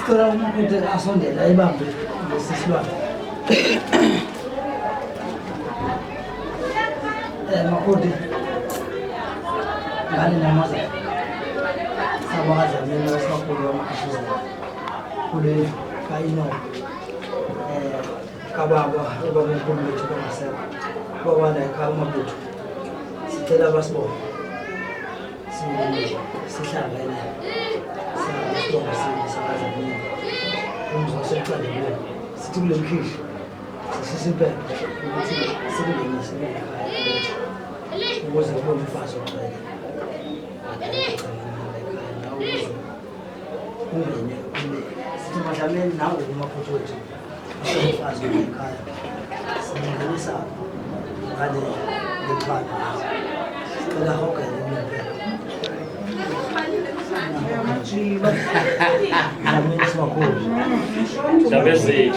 Setelah mengikuti asal dia, dah ibam sesuatu. Makudi, kali nama saya, sabah aja, mina semua kuliah makasih. Kuliah kaino, kababa, ibam kuliah juga masih, bawa dah kamu tu. Setelah basbo, si siapa ini? Sabesi,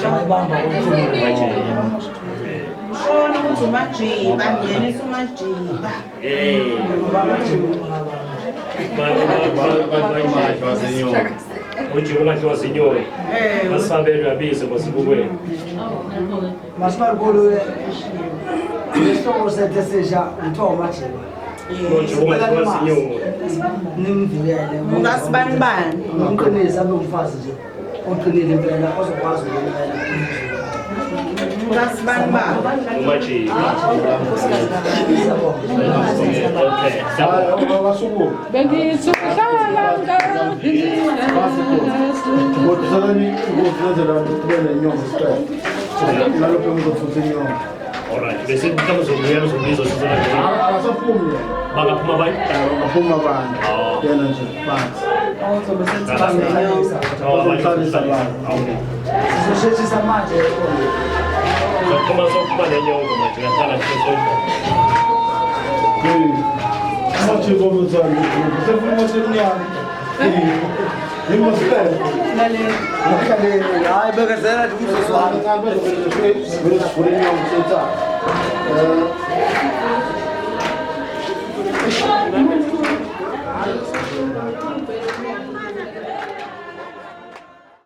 mas Marcolo estou você deseja toma Ungasibani umqinisa abe umfazi nje oqinile impela ozokwazi ukuphela ungasibani umaji. Alright, bese estamos subiendo sorriso sisi la. Asaphumile. Bangaphuma bayi? Bangaphuma abantu. Yena nje phansi. sizosheshisa manje sokuba nenyongo manje ngahlala Amathe komuzana. Sefuna semnyama. Ngimosipele. hayi bekezela nje umzuzwana Ngabe ngizwe ngizwe ngizwe ngizwe ngizwe